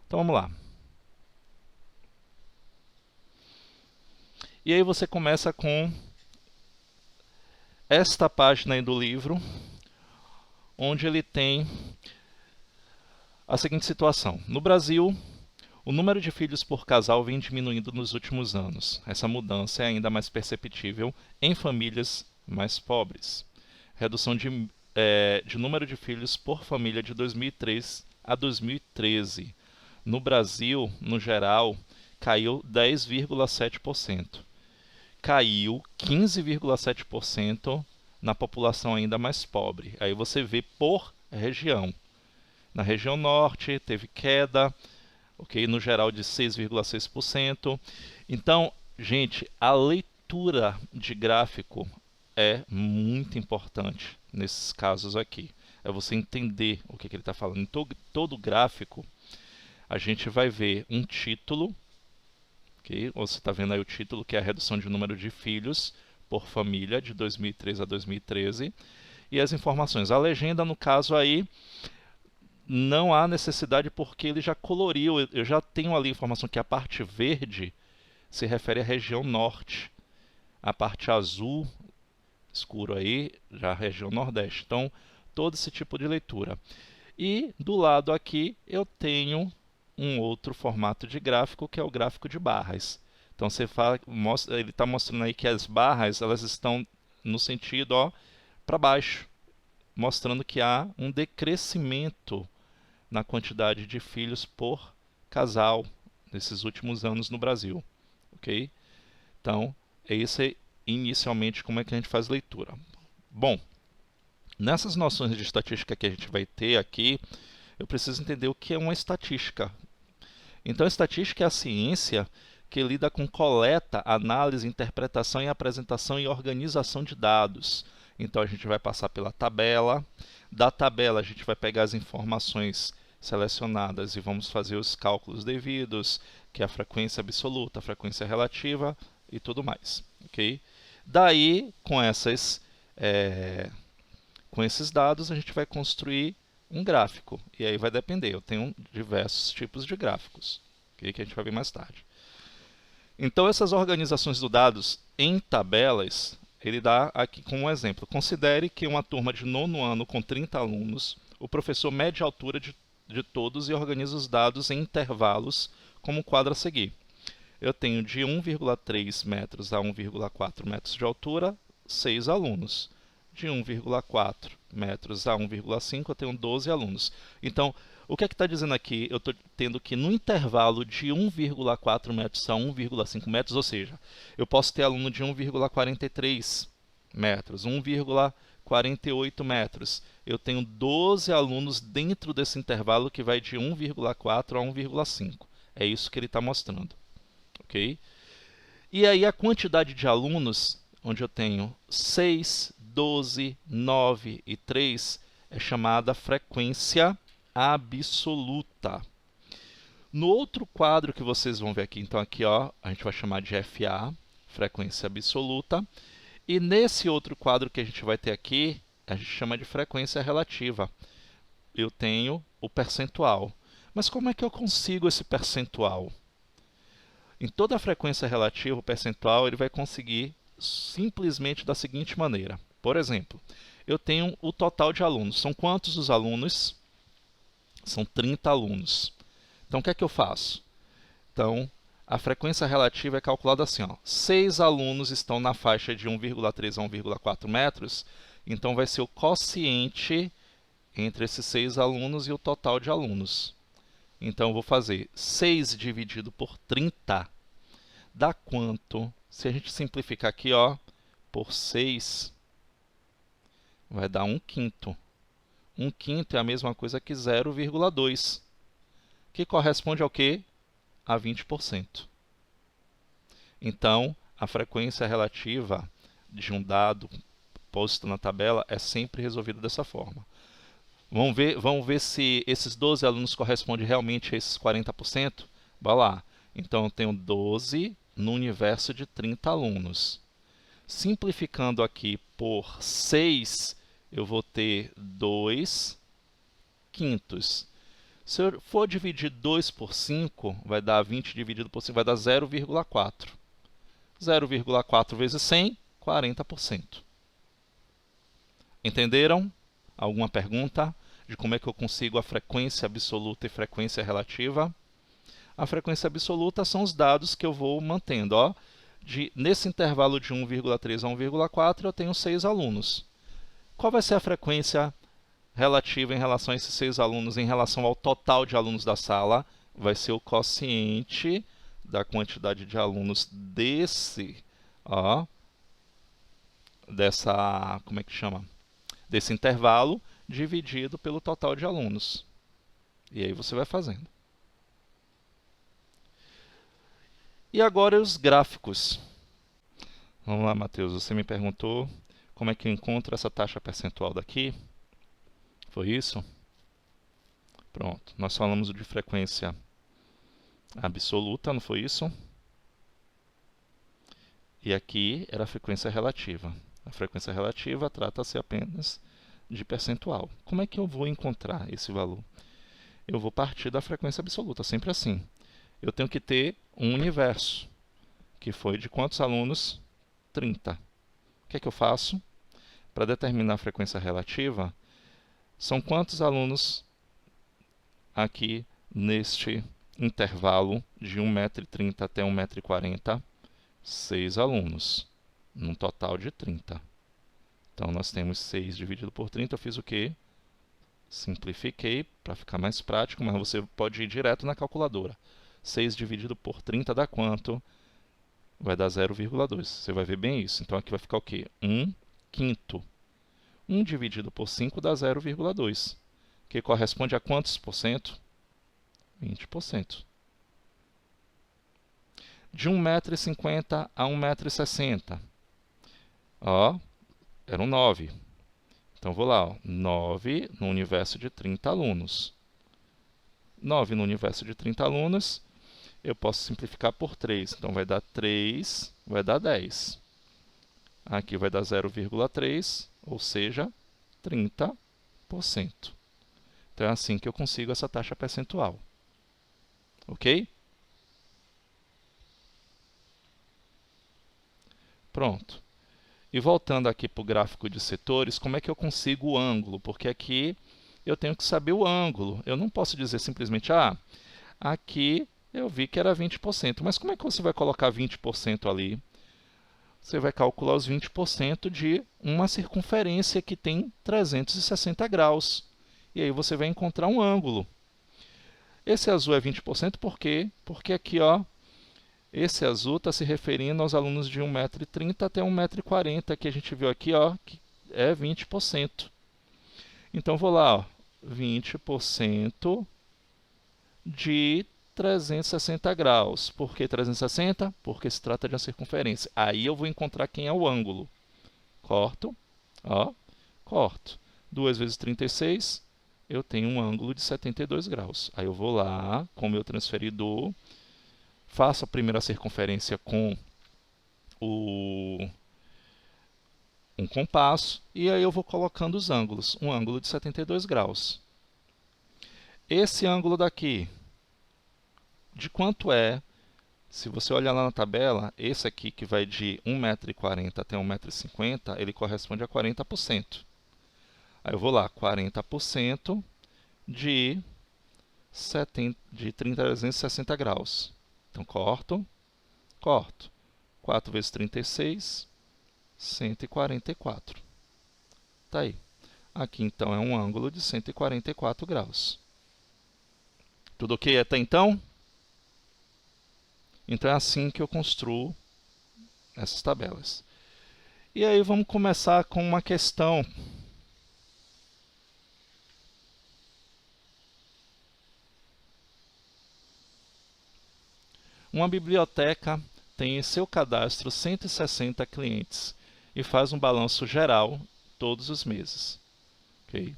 Então vamos lá. E aí você começa com esta página aí do livro, onde ele tem a seguinte situação. No Brasil, o número de filhos por casal vem diminuindo nos últimos anos. Essa mudança é ainda mais perceptível em famílias mais pobres. Redução de número de filhos por família de 2003 a 2013. No Brasil, no geral, caiu 10,7%. Caiu 15,7% na população ainda mais pobre. Aí você vê por região. Na região norte teve queda, ok? No geral de 6,6%. Então, gente, a leitura de gráfico é muito importante nesses casos aqui. É você entender o que ele está falando. Em todo gráfico, a gente vai ver um título, okay? Você está vendo aí o título, que é a redução de número de filhos por família de 2003 a 2013. E as informações. A legenda, no caso aí, não há necessidade porque ele já coloriu. Eu já tenho ali a informação que a parte verde se refere à região norte. A parte azul, escuro aí, já a região nordeste. Então, todo esse tipo de leitura. E do lado aqui eu tenho um outro formato de gráfico, que é o gráfico de barras. Então, ele está mostrando aí que as barras elas estão no sentido para baixo, mostrando que há um decrescimento na quantidade de filhos por casal nesses últimos anos no Brasil. Ok? Então, esse é inicialmente como é que a gente faz leitura. Bom, nessas noções de estatística que a gente vai ter aqui, eu preciso entender o que é uma estatística. Então, a estatística é a ciência que lida com coleta, análise, interpretação e apresentação e organização de dados. Então, a gente vai passar pela tabela. Da tabela, a gente vai pegar as informações selecionadas e vamos fazer os cálculos devidos, que é a frequência absoluta, a frequência relativa e tudo mais. Okay? Daí, com esses dados, a gente vai construir um gráfico. E aí vai depender. Eu tenho diversos tipos de gráficos, okay? Que a gente vai ver mais tarde. Então, essas organizações de dados em tabelas, ele dá aqui como um exemplo. Considere que uma turma de 9º ano com 30 alunos, o professor mede a altura de todos e organiza os dados em intervalos, como o quadro a seguir. Eu tenho de 1,3 metros a 1,4 metros de altura, 6 alunos. De 1,4 metros a 1,5 eu tenho 12 alunos. Então, o que é que está dizendo aqui? Eu estou tendo que no intervalo de 1,4 metros a 1,5 metros, ou seja, eu posso ter aluno de 1,43 metros, 1,48 metros. Eu tenho 12 alunos dentro desse intervalo que vai de 1,4 a 1,5. É isso que ele está mostrando. Okay? E aí a quantidade de alunos, onde eu tenho 6, 12, 9 e 3, é chamada frequência absoluta. No outro quadro que vocês vão ver aqui, então aqui a gente vai chamar de FA, frequência absoluta. E nesse outro quadro que a gente vai ter aqui, a gente chama de frequência relativa. Eu tenho o percentual. Mas como é que eu consigo esse percentual? Em toda a frequência relativa, o percentual ele vai conseguir simplesmente da seguinte maneira. Por exemplo, eu tenho o total de alunos. São quantos os alunos? São 30 alunos. Então, o que é que eu faço? Então, a frequência relativa é calculada assim. 6 alunos estão na faixa de 1,3 a 1,4 metros. Então, vai ser o quociente entre esses 6 alunos e o total de alunos. Então, eu vou fazer 6 dividido por 30 dá quanto? Se a gente simplificar aqui, por 6, vai dar 1/5. 1/5 é a mesma coisa que 0,2, que corresponde ao quê? A 20%. Então, a frequência relativa de um dado posto na tabela é sempre resolvida dessa forma. Vamos ver se esses 12 alunos correspondem realmente a esses 40%? Vai lá. Então, eu tenho 12 no universo de 30 alunos. Simplificando aqui por 6, eu vou ter 2/5. Se eu for dividir 2 por 5, vai dar 20 dividido por 5, vai dar 0,4. 0,4 vezes 100, 40%. Entenderam? Alguma pergunta de como é que eu consigo a frequência absoluta e frequência relativa? A frequência absoluta são os dados que eu vou mantendo. Ó. Nesse intervalo de 1,3 a 1,4, eu tenho 6 alunos. Qual vai ser a frequência relativa em relação a esses 6 alunos, em relação ao total de alunos da sala? Vai ser o quociente da quantidade de alunos como é que chama? Desse intervalo, dividido pelo total de alunos. E aí você vai fazendo. E agora os gráficos. Vamos lá, Matheus, você me perguntou como é que eu encontro essa taxa percentual daqui. Foi isso? Pronto, nós falamos de frequência absoluta, não foi isso? E aqui era a frequência relativa. A frequência relativa trata-se apenas de percentual. Como é que eu vou encontrar esse valor? Eu vou partir da frequência absoluta, sempre assim. Eu tenho que ter um universo, que foi de quantos alunos? 30. O que é que eu faço? Para determinar a frequência relativa, são quantos alunos aqui neste intervalo de 1,30 m até 1,40 m? 6 alunos, num total de 30. Então, nós temos 6 dividido por 30. Eu fiz o quê? Simplifiquei para ficar mais prático, mas você pode ir direto na calculadora. 6 dividido por 30 dá quanto? Vai dar 0,2. Você vai ver bem isso. Então, aqui vai ficar o quê? 1/5. 1 dividido por 5 dá 0,2, que corresponde a quantos por cento? 20%. De 1,50 m a 1,60 m. Ó, eram 9. Então, vou lá, ó, 9 no universo de 30 alunos. 9 no universo de 30 alunos, eu posso simplificar por 3. Então, vai dar 3, vai dar 10. Aqui vai dar 0,3, ou seja, 30%. Então, é assim que eu consigo essa taxa percentual. Ok? Pronto. E voltando aqui para o gráfico de setores, como é que eu consigo o ângulo? Porque aqui eu tenho que saber o ângulo. Eu não posso dizer simplesmente, aqui eu vi que era 20%. Mas como é que você vai colocar 20% ali? Você vai calcular os 20% de uma circunferência que tem 360 graus. E aí você vai encontrar um ângulo. Esse azul é 20% por quê? Porque aqui, ó, esse azul está se referindo aos alunos de 1,30 m até 1,40 m, que a gente viu aqui, ó, que é 20%. Então, vou lá, ó, 20% de 360 graus. Por que 360? Porque se trata de uma circunferência. Aí eu vou encontrar quem é o ângulo. Corto, ó, corto. 2 vezes 36, eu tenho um ângulo de 72 graus. Aí eu vou lá, com o meu transferidor, faço a primeira circunferência com um compasso, e aí eu vou colocando os ângulos. Um ângulo de 72 graus. Esse ângulo daqui, de quanto é? Se você olhar lá na tabela, esse aqui que vai de 1,40 m até 1,50 m, ele corresponde a 40%. Aí eu vou lá, 40% de 360 graus. Então, corto. 4 vezes 36, 144. Tá aí. Aqui, então, é um ângulo de 144 graus. Tudo ok até então? Então, é assim que eu construo essas tabelas. E aí, vamos começar com uma questão. Uma biblioteca tem em seu cadastro 160 clientes e faz um balanço geral todos os meses. Okay?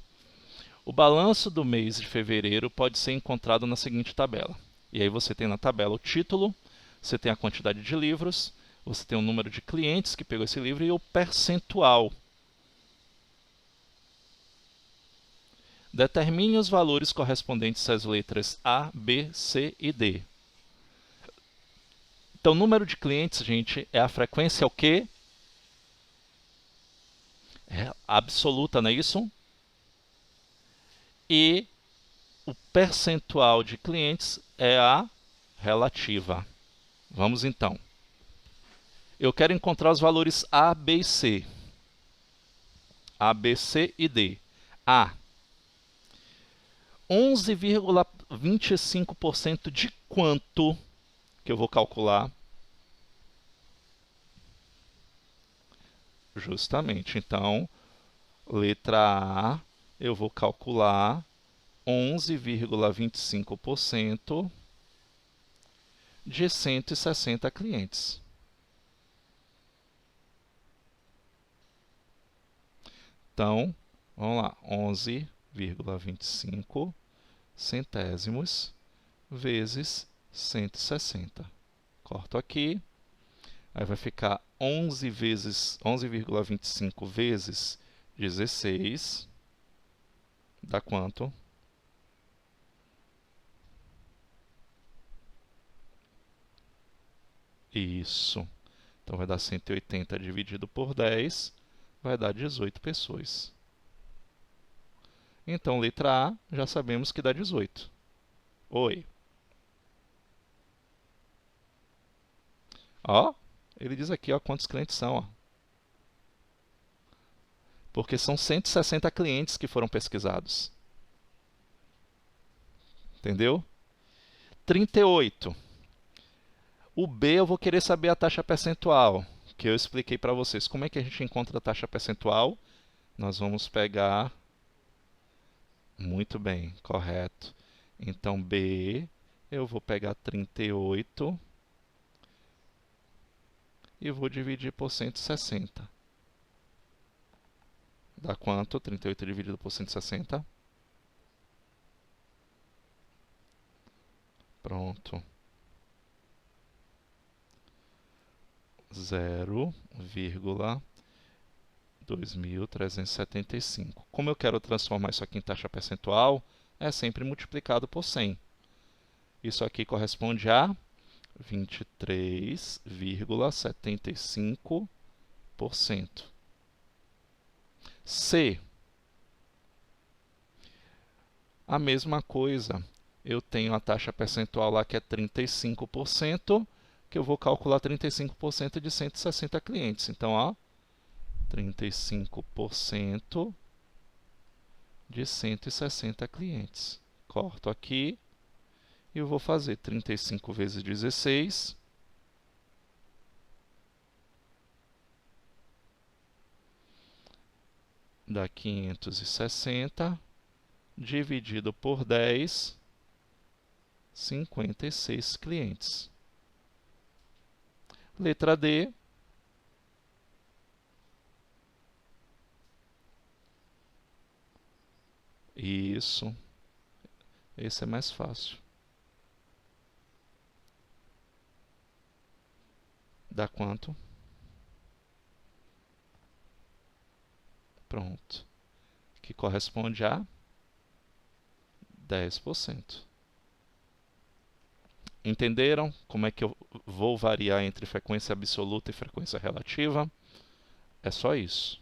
O balanço do mês de fevereiro pode ser encontrado na seguinte tabela. E aí você tem na tabela o título, você tem a quantidade de livros, você tem o número de clientes que pegou esse livro e o percentual. Determine os valores correspondentes às letras A, B, C e D. Então, o número de clientes, gente, é a frequência o quê? É absoluta, não é isso? E o percentual de clientes é a relativa. Vamos então. Eu quero encontrar os valores A, B e C. A, B, C e D. A. 11,25% de quanto que eu vou calcular? Justamente. Então, letra A, eu vou calcular 11,25% de 160 clientes. Então, vamos lá, 11,25 centésimos vezes 160. Corto aqui, aí vai ficar 11,25 vezes 16, dá quanto? Isso. Então, vai dar 180 dividido por 10, vai dar 18 pessoas. Então, letra A, já sabemos que dá 18. Oi. Ó, ele diz aqui, ó, quantos clientes são, ó. Porque são 160 clientes que foram pesquisados. Entendeu? 38. O B eu vou querer saber a taxa percentual, que eu expliquei para vocês. Como é que a gente encontra a taxa percentual? Nós vamos pegar... Muito bem, correto. Então, B, eu vou pegar 38 e vou dividir por 160. Dá quanto? 38 dividido por 160. Pronto. 0,2375. Como eu quero transformar isso aqui em taxa percentual, é sempre multiplicado por 100. Isso aqui corresponde a 23,75%. C. A mesma coisa. Eu tenho a taxa percentual lá que é 35%, que eu vou calcular 35% de 160 clientes. Então, ó, 35% de 160 clientes. Corto aqui e eu vou fazer 35 vezes 16. Dá 560, dividido por 10, 56 clientes. Letra D. Isso. Esse é mais fácil. Dá quanto? Pronto. Que corresponde a 10%. Entenderam como é que eu vou variar entre frequência absoluta e frequência relativa? É só isso.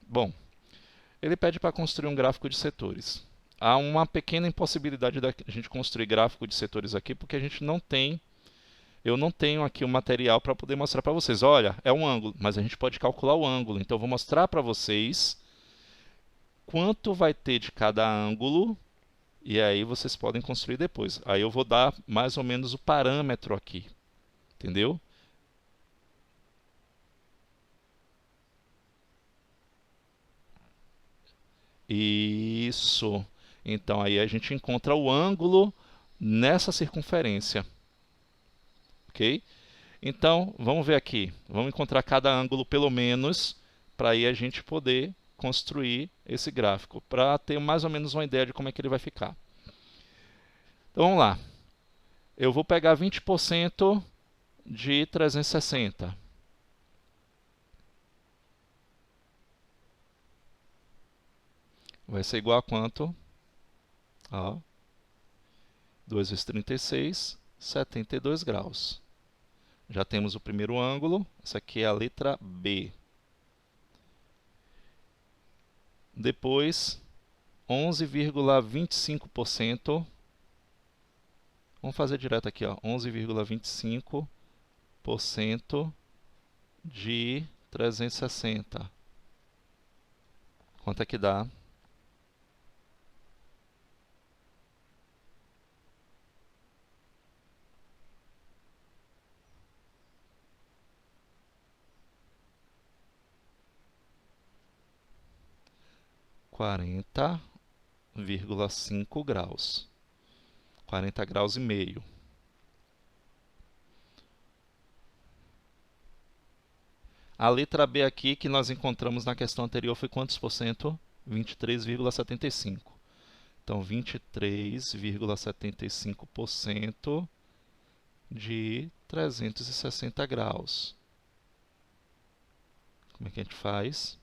Bom, ele pede para construir um gráfico de setores. Há uma pequena impossibilidade da gente construir gráfico de setores aqui, porque a gente não tem... Eu não tenho aqui o material para poder mostrar para vocês. Olha, é um ângulo, mas a gente pode calcular o ângulo. Então, eu vou mostrar para vocês quanto vai ter de cada ângulo, e aí vocês podem construir depois. Aí eu vou dar mais ou menos o parâmetro aqui, entendeu? Isso. Então, aí a gente encontra o ângulo nessa circunferência. Ok? Então, vamos ver aqui. Vamos encontrar cada ângulo pelo menos, para aí a gente poder construir esse gráfico, para ter mais ou menos uma ideia de como é que ele vai ficar. Então, vamos lá. Eu vou pegar 20% de 360. vai ser igual a quanto? Ó, 2 vezes 36, 72 graus. Já temos o primeiro ângulo. Essa aqui é a letra B. Depois, 11,25%. Vamos fazer direto aqui, ó. 11,25% de 360. Quanto é que dá? Quarenta vírgula cinco graus. 40 graus e meio. A letra B aqui que nós encontramos na questão anterior foi quantos por cento? 23,75. Então, 23,75% de 360 graus. Como é que a gente faz?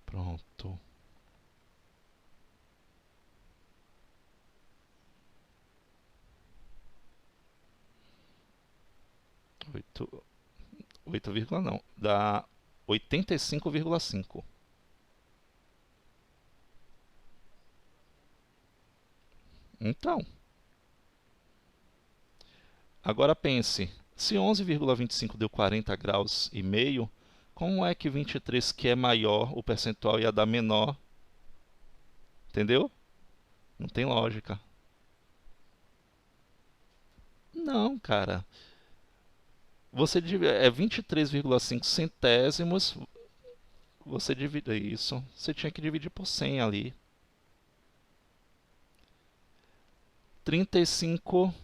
Pronto. 8, não, dá 85,5. Então, agora pense, se 11,25 deu 40 graus e meio, como é que 23, que é maior, o percentual ia dar menor? Entendeu? Não tem lógica. Não, cara. Você é 23,5 centésimos, você divide isso. Você tinha que dividir por 100 ali. 35,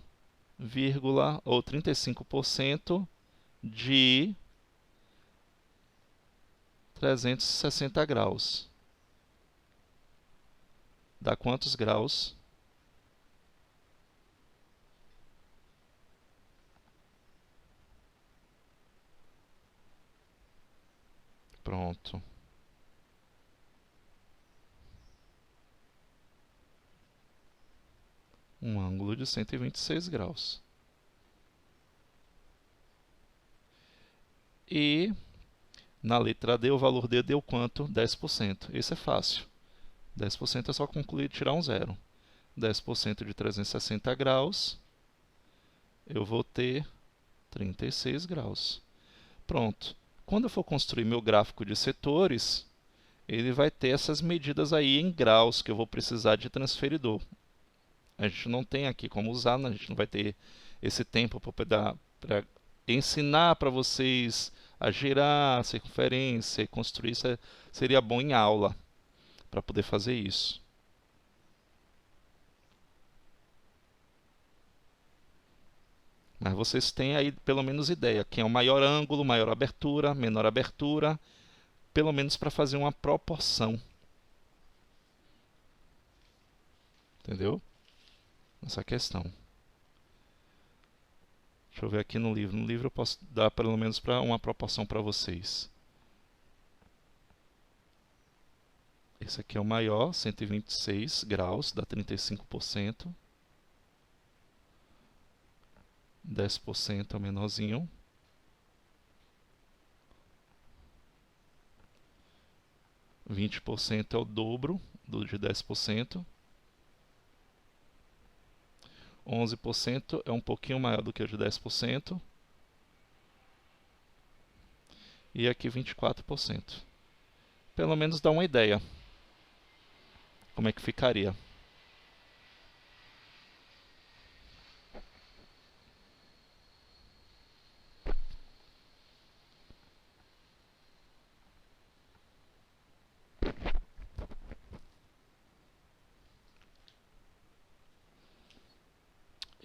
ou 35% de 360 graus. Dá quantos graus? Pronto. Um ângulo de 126 graus. E na letra D, o valor D deu quanto? 10%. Esse é fácil. 10% é só concluir e tirar um zero. 10% de 360 graus, eu vou ter 36 graus. Pronto. Quando eu for construir meu gráfico de setores, ele vai ter essas medidas aí em graus que eu vou precisar de transferidor. A gente não tem aqui como usar, a gente não vai ter esse tempo para ensinar para vocês a girar a circunferência e construir. Isso seria bom em aula para poder fazer isso. Mas vocês têm aí pelo menos ideia. Quem é o maior ângulo, maior abertura, menor abertura, pelo menos para fazer uma proporção. Entendeu? Essa questão. Deixa eu ver aqui no livro. No livro eu posso dar pelo menos para uma proporção para vocês. Esse aqui é o maior, 126 graus, dá 35%. 10% é o menorzinho. 20% é o dobro de 10%. 11% é um pouquinho maior do que o de 10%. E aqui 24%. Pelo menos dá uma ideia. Como é que ficaria?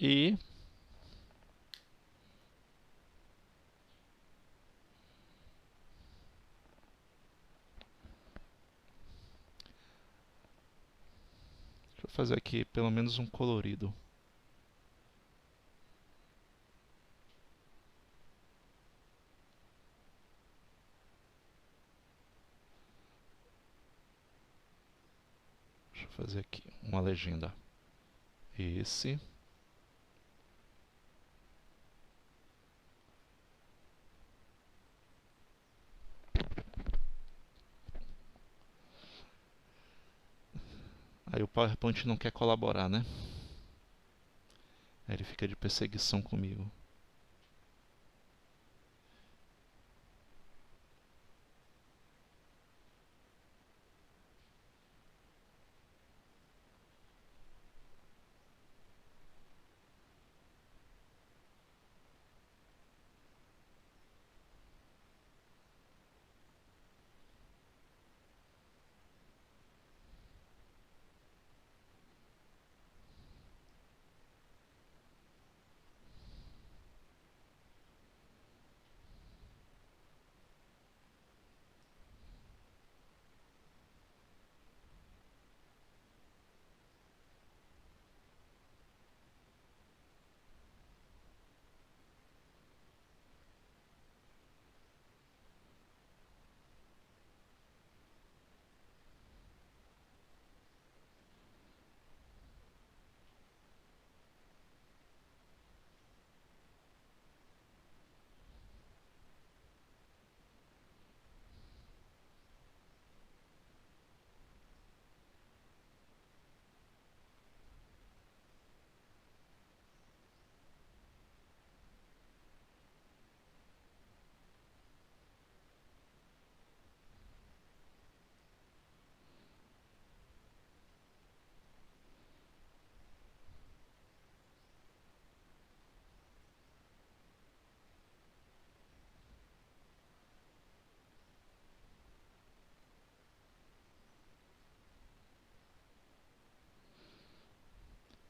E deixa eu fazer aqui pelo menos um colorido. Deixa eu fazer aqui uma legenda. Esse. Aí o PowerPoint não quer colaborar, né? Aí ele fica de perseguição comigo.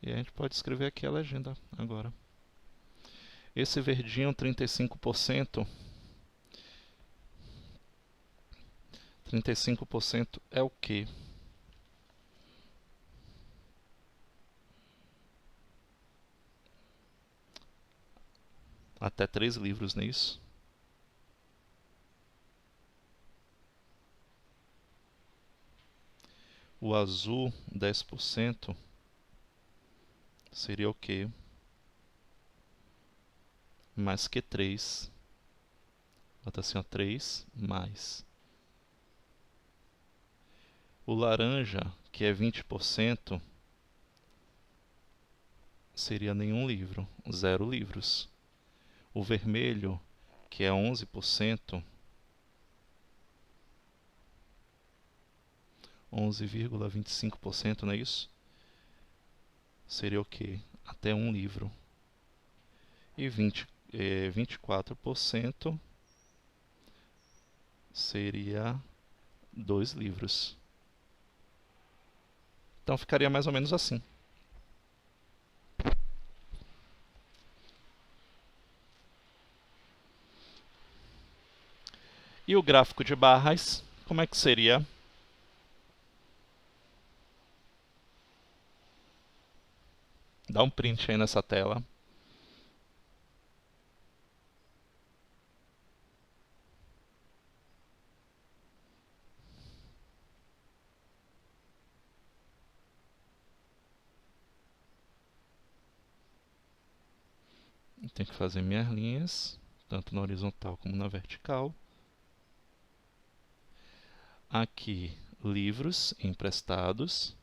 E a gente pode escrever aqui a legenda agora. Esse verdinho, 35%. 35% é o quê? Até 3 livros, não é isso? O azul, 10%, seria o quê? Mais que 3. Bota assim, ó, 3 mais. O laranja, que é 20%, seria nenhum livro, 0 livros. O vermelho, que é 11%, 11,25%, não é isso? Seria o quê? Até um livro. E 24% seria 2 livros. Então ficaria mais ou menos assim. E o gráfico de barras, como é que seria? Dá um print aí nessa tela. Tenho que fazer minhas linhas, tanto na horizontal como na vertical. Aqui, livros emprestados.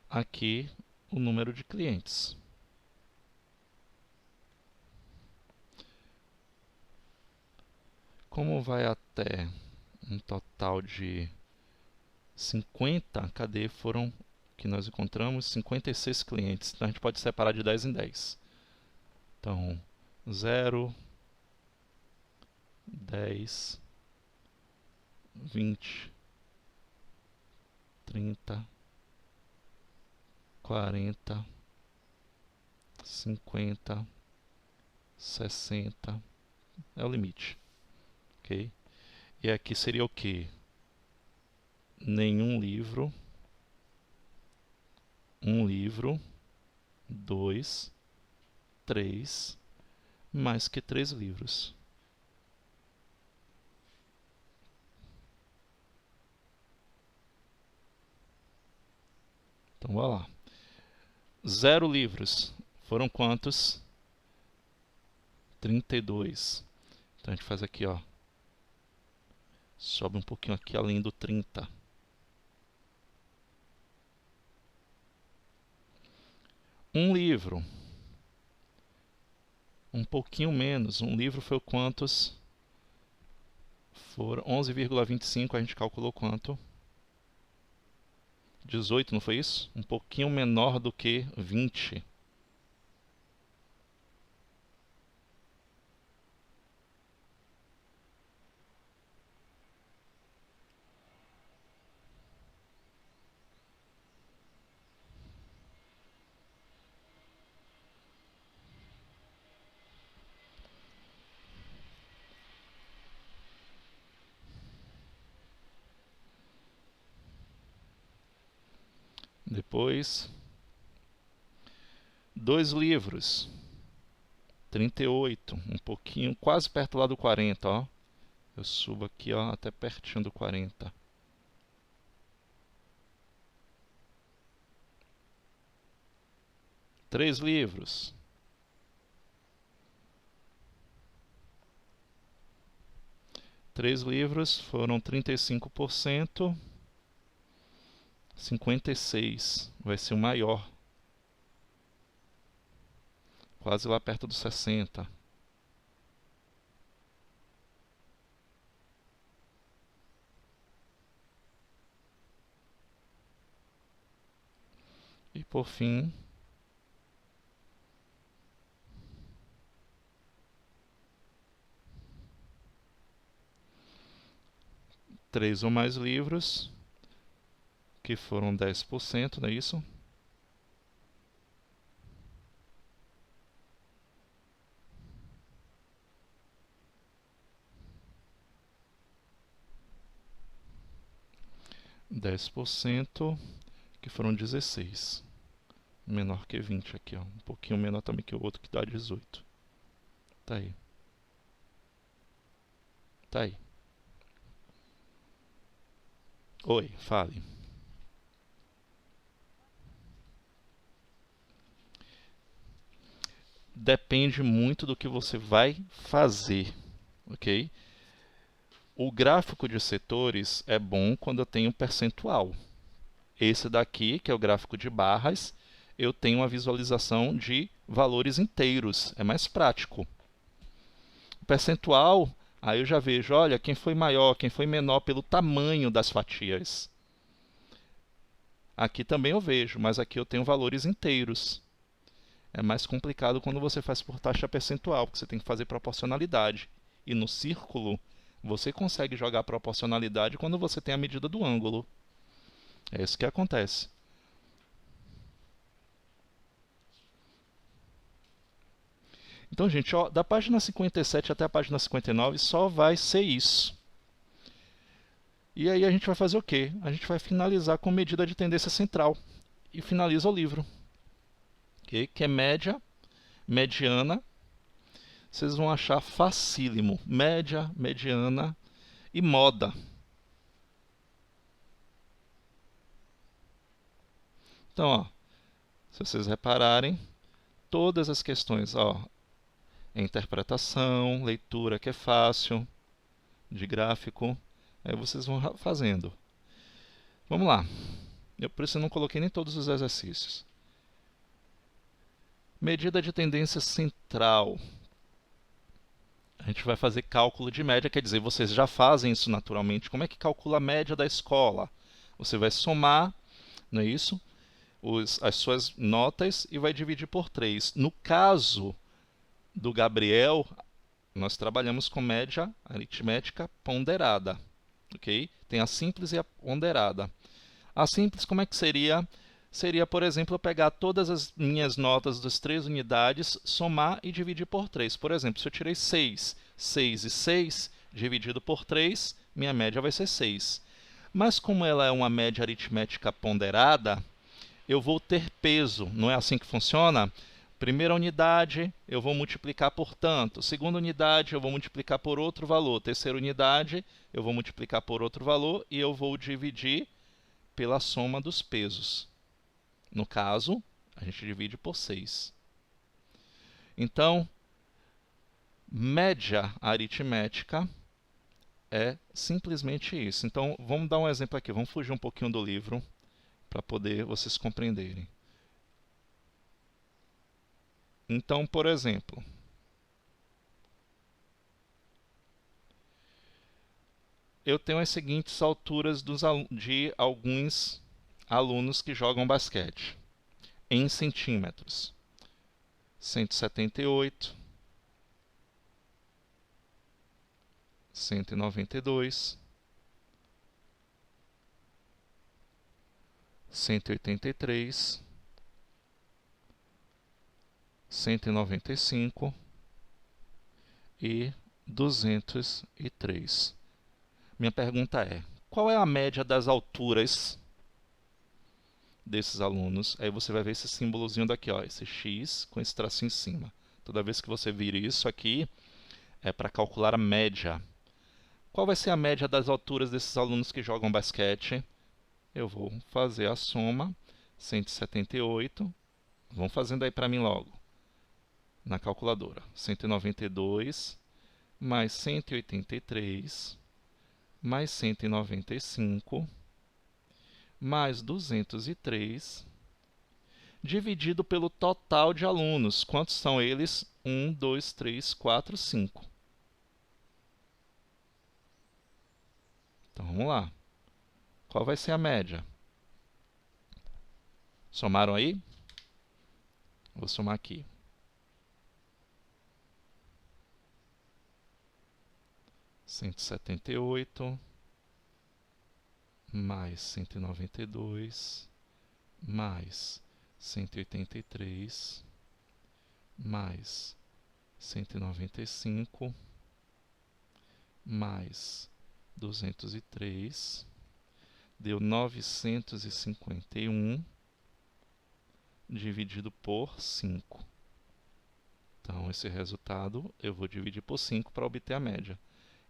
Aqui, o número de clientes. Como vai até um total de 50, cadê? Foram que nós encontramos 56 clientes. Então a gente pode separar de 10 em 10. Então, 0, 10, 20, 30, 40, 50, 60. É o limite. Ok? E aqui seria o quê? Nenhum livro. Um livro. 2, 3, mais que 3 livros. Então, vamos lá. 0 livros. Foram quantos? 32. Então, a gente faz aqui, ó. Sobe um pouquinho aqui além do 30. Um livro. Um pouquinho menos. Um livro foi quantos? Foram 11,25. A gente calculou quanto? 18, não foi isso? Um pouquinho menor do que 20. Depois, 2 livros, 38, um pouquinho, quase perto lá do 40, ó. Eu subo aqui, ó, até pertinho do 40. Três livros. Três livros foram 35%. 56 vai ser o maior. Quase lá perto dos 60. E por fim, três ou mais livros, que foram 10%, não é isso? Dez por cento, que foram 16. Menor que 20 aqui, ó. Um pouquinho menor também que o outro, que dá 18. Tá aí. Tá aí. Oi, fale. Depende muito do que você vai fazer, ok? O gráfico de setores é bom quando eu tenho percentual. Esse daqui, que é o gráfico de barras, eu tenho uma visualização de valores inteiros. É mais prático. O percentual, aí eu já vejo, olha, quem foi maior, quem foi menor pelo tamanho das fatias. Aqui também eu vejo, mas aqui eu tenho valores inteiros. É mais complicado quando você faz por taxa percentual, porque você tem que fazer proporcionalidade. E no círculo, você consegue jogar proporcionalidade quando você tem a medida do ângulo. É isso que acontece. Então, gente, ó, da página 57 até a página 59 só vai ser isso. E aí a gente vai fazer o quê? A gente vai finalizar com medida de tendência central. E finaliza o livro. Okay? Que é média, mediana. Vocês vão achar facílimo. Média, mediana e moda. Então, ó, se vocês repararem, todas as questões, ó, interpretação, leitura que é fácil, de gráfico, aí vocês vão fazendo. Vamos lá. Por isso eu não coloquei nem todos os exercícios. Medida de tendência central. A gente vai fazer cálculo de média, quer dizer, vocês já fazem isso naturalmente. Como é que calcula a média da escola? Você vai somar, não é isso? As suas notas e vai dividir por 3. No caso do Gabriel, nós trabalhamos com média aritmética ponderada. Okay? Tem a simples e a ponderada. A simples, como é que seria? Seria, por exemplo, eu pegar todas as minhas notas das 3 unidades, somar e dividir por 3. Por exemplo, se eu tirei 6, 6 e 6, dividido por 3, minha média vai ser 6. Mas como ela é uma média aritmética ponderada, eu vou ter peso. Não é assim que funciona? Primeira unidade, eu vou multiplicar por tanto. Segunda unidade, eu vou multiplicar por outro valor. Terceira unidade, eu vou multiplicar por outro valor e eu vou dividir pela soma dos pesos. No caso, a gente divide por 6. Então, média aritmética é simplesmente isso. Então, vamos dar um exemplo aqui. Vamos fugir um pouquinho do livro para poder vocês compreenderem. Então, por exemplo, eu tenho as seguintes alturas de alguns alunos que jogam basquete, em centímetros. 178, 192, 183, 195 e 203. Minha pergunta é: qual é a média das alturas desses alunos? Aí você vai ver esse símbolozinho daqui, ó, esse X com esse traço em cima. Toda vez que você vir isso aqui, é para calcular a média. Qual vai ser a média das alturas desses alunos que jogam basquete? Eu vou fazer a soma, 178. Vão fazendo aí para mim logo, na calculadora. 192 mais 183 mais 195 mais 203 dividido pelo total de alunos. Quantos são eles? 1, 2, 3, 4, 5. Então vamos lá. Qual vai ser a média? Somaram aí? Vou somar aqui. 178 mais 192 mais 183 mais 195 mais 203 deu 951 dividido por 5. Então, esse resultado eu vou dividir por 5 para obter a média.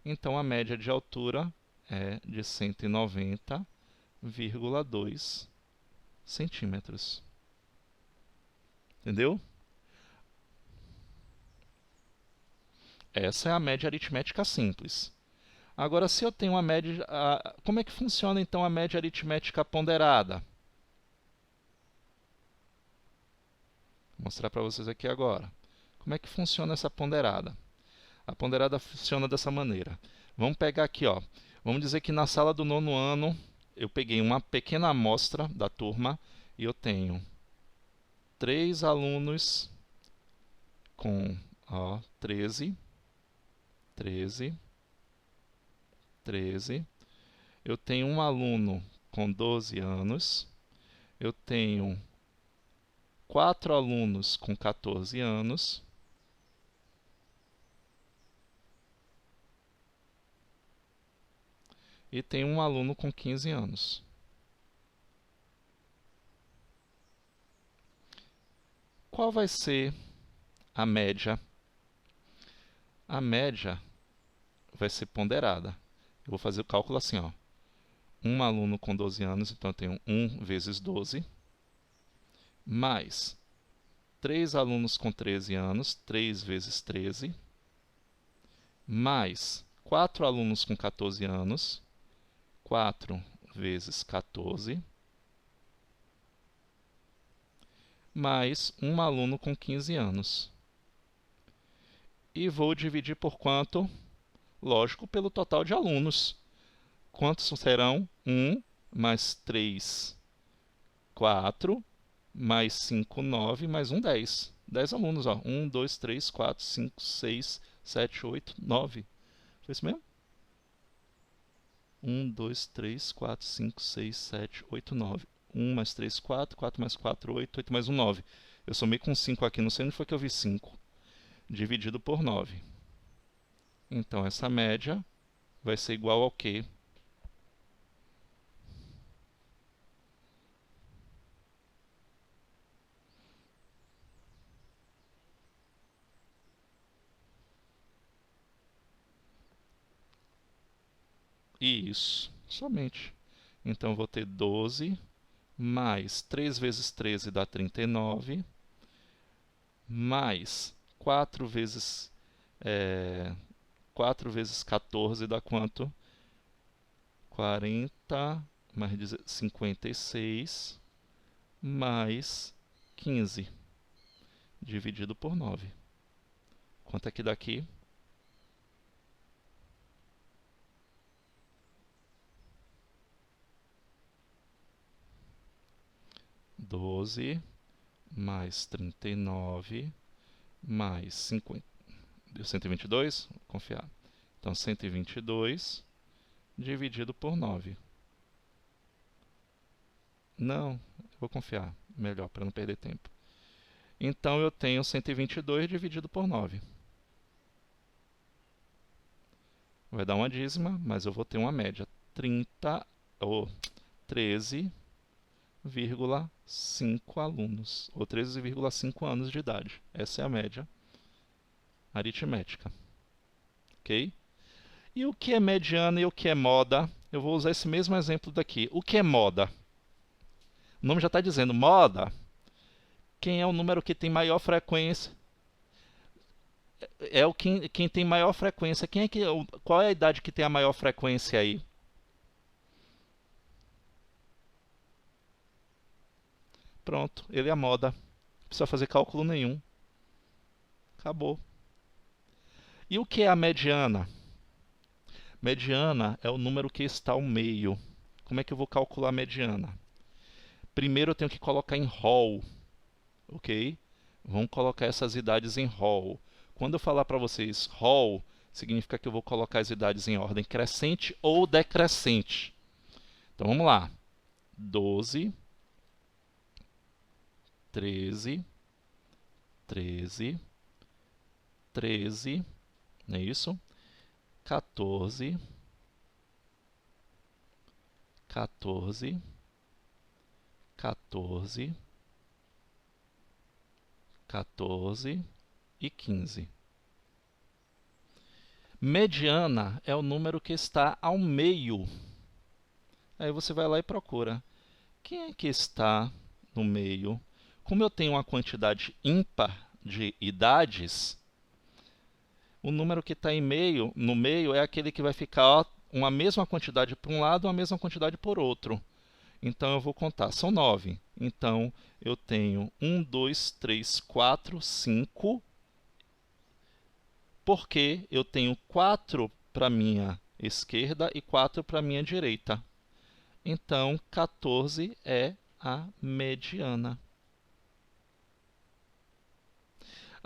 Então, a média de altura é de 190,2 centímetros. Entendeu? Essa é a média aritmética simples. Agora, se eu tenho uma média... como é que funciona, então, a média aritmética ponderada? Vou mostrar para vocês aqui agora. Como é que funciona essa ponderada? A ponderada funciona dessa maneira. Vamos pegar aqui, ó. Vamos dizer que na sala do 9º ano, eu peguei uma pequena amostra da turma e eu tenho 3 alunos com 13, 13, 13. Eu tenho um aluno com 12 anos. Eu tenho 4 alunos com 14 anos. E tenho um aluno com 15 anos. Qual vai ser a média? A média vai ser ponderada. Eu vou fazer o cálculo assim, ó. Um aluno com 12 anos, então eu tenho 1 vezes 12, mais 3 alunos com 13 anos, 3 vezes 13, mais 4 alunos com 14 anos, 4 vezes 14, mais um aluno com 15 anos. E vou dividir por quanto? Lógico, pelo total de alunos. Quantos serão? 1 mais 3, 4, mais 5, 9, mais 1, 10. 10 alunos, ó. 1, 2, 3, 4, 5, 6, 7, 8, 9. Foi isso mesmo? 1, 2, 3, 4, 5, 6, 7, 8, 9. 1 mais 3, 4. 4 mais 4, 8. 8 mais 1, 9. Eu somei com 5 aqui, não sei onde foi que eu vi 5. Dividido por 9. Então, essa média vai ser igual ao quê? Isso, somente. Então, eu vou ter 12 mais 3 vezes 13 dá 39, mais 4 vezes 14 dá quanto? 40 mais 56 mais 15 dividido por 9. Quanto é que dá aqui? 12 mais 39 mais 50. Deu 122? Vou confiar. Então, 122 dividido por 9. Não, eu vou confiar. Melhor, para não perder tempo. Então, eu tenho 122 dividido por 9. Vai dar uma dízima, mas eu vou ter uma média. 30, ou 13,5 alunos, ou 13,5 anos de idade. Essa é a média aritmética. Ok? E o que é mediana e o que é moda? Eu vou usar esse mesmo exemplo daqui. O que é moda? O nome já está dizendo moda. Quem é o número que tem maior frequência? É quem tem maior frequência. Qual é a idade que tem a maior frequência aí? Pronto, ele é a moda. Não precisa fazer cálculo nenhum. Acabou. E o que é a mediana? Mediana é o número que está ao meio. Como é que eu vou calcular a mediana? Primeiro eu tenho que colocar em rol, ok? Vamos colocar essas idades em rol. Quando eu falar para vocês rol, significa que eu vou colocar as idades em ordem crescente ou decrescente. Então vamos lá. 12, 13, 13, 13, não é isso? 14, 14, 14, 14 e 15. Mediana é o número que está ao meio. Aí você vai lá e procura. Quem é que está no meio? Como eu tenho uma quantidade ímpar de idades, o número que está no meio é aquele que vai ficar uma mesma quantidade para um lado e uma mesma quantidade por outro. Então eu vou contar, são 9. Então eu tenho 1, 2, 3, 4, 5, porque eu tenho 4 para a minha esquerda e 4 para a minha direita. Então 14 é a mediana.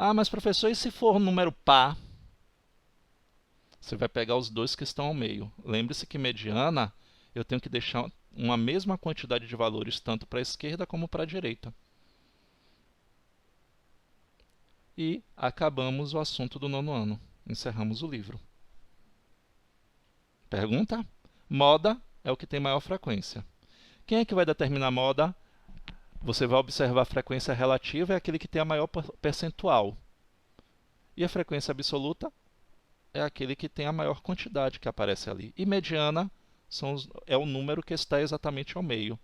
Ah, mas professor, e se for um número par? Você vai pegar os dois que estão ao meio. Lembre-se que mediana, eu tenho que deixar uma mesma quantidade de valores tanto para a esquerda como para a direita. E acabamos o assunto do 9º ano. Encerramos o livro. Pergunta? Moda é o que tem maior frequência. Quem é que vai determinar moda? Você vai observar a frequência relativa, é aquele que tem a maior percentual. E a frequência absoluta é aquele que tem a maior quantidade que aparece ali. E mediana é o número que está exatamente ao meio.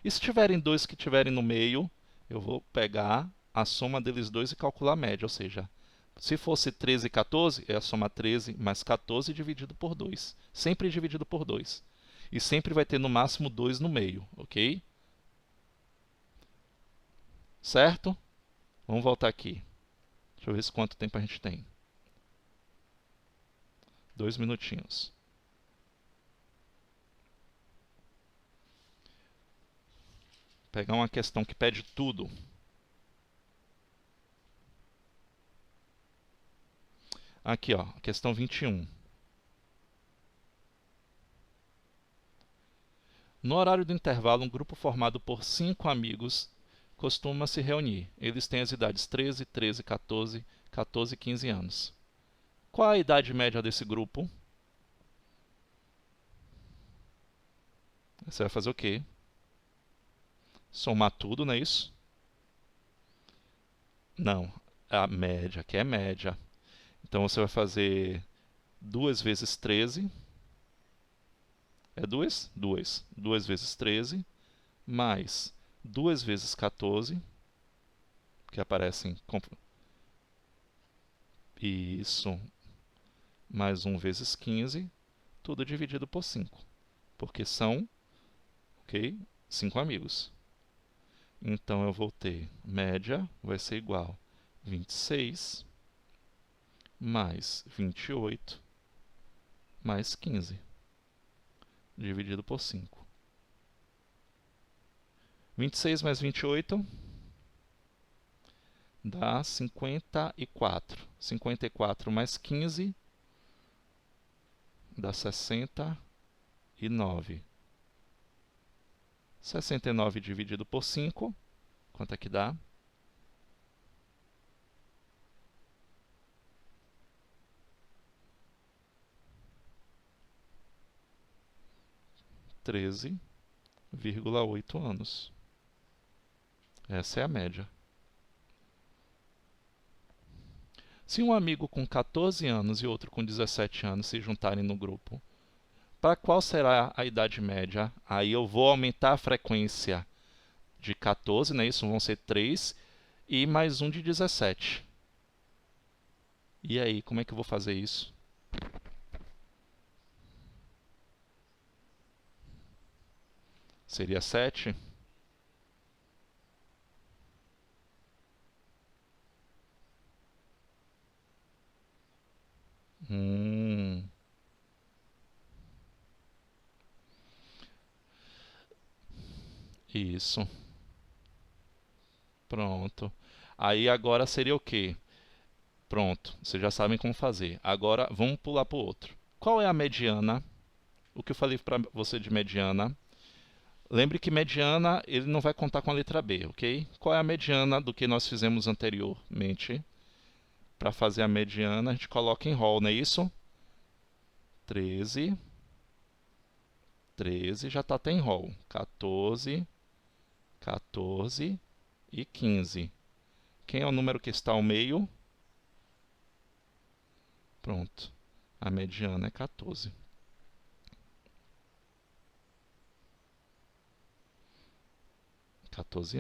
E se tiverem dois que estiverem no meio, eu vou pegar a soma deles dois e calcular a média. Ou seja, se fosse 13 e 14, é a soma 13 mais 14 dividido por 2. Sempre dividido por 2. E sempre vai ter no máximo 2 no meio, ok? Certo? Vamos voltar aqui. Deixa eu ver quanto tempo a gente tem. 2 minutinhos. Vou pegar uma questão que pede tudo. Aqui, ó, questão 21. No horário do intervalo, um grupo formado por 5 amigos costuma se reunir. Eles têm as idades 13, 13, 14, 14 e 15 anos. Qual a idade média desse grupo? Você vai fazer o quê? Somar tudo, não é isso? Não, a média, que é média. Então você vai fazer 2 vezes 13 É 2? 2. 2 vezes 13, mais 2 vezes 14, que aparecem... Isso, mais 1 vezes 15, tudo dividido por 5, porque são, ok, 5 amigos. Então, eu vou ter média, vai ser igual a 26 mais 28 mais 15, dividido por 5. 26 mais 28 dá 54. 54 mais 15 dá 69. 69 dividido por 5, quanto é que dá? 13,8 anos. Essa é a média. Se um amigo com 14 anos e outro com 17 anos se juntarem no grupo, para qual será a idade média? Aí eu vou aumentar a frequência de 14, né? Isso vão ser 3, e mais um de 17. E aí, como é que eu vou fazer isso? Seria 7? Isso. Pronto. Aí agora seria o quê? Pronto, vocês já sabem como fazer. Agora vamos pular para o outro. Qual é a mediana? O que eu falei para você de mediana? Lembre que mediana ele não vai contar com a letra B, ok? Qual é a mediana do que nós fizemos anteriormente? Para fazer a mediana, a gente coloca em rol, não é isso? 13. 13 já está até em rol. 14, 14 e 15. Quem é o número que está ao meio? Pronto. A mediana é 14.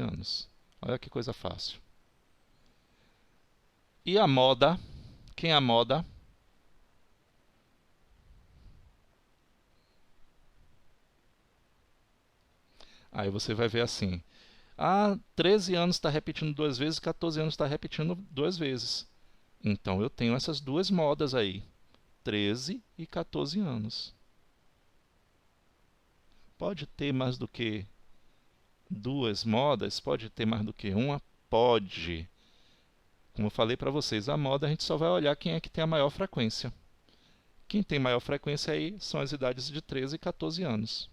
Anos. Olha que coisa fácil. E a moda? Quem é a moda? Aí você vai ver assim. 13 anos está repetindo 2 vezes, 14 anos está repetindo 2 vezes. Então eu tenho essas duas modas aí. 13 e 14 anos. Pode ter mais do que duas modas? Pode ter mais do que uma? Pode. Como eu falei para vocês, a moda a gente só vai olhar quem é que tem a maior frequência. Quem tem maior frequência aí são as idades de 13 e 14 anos.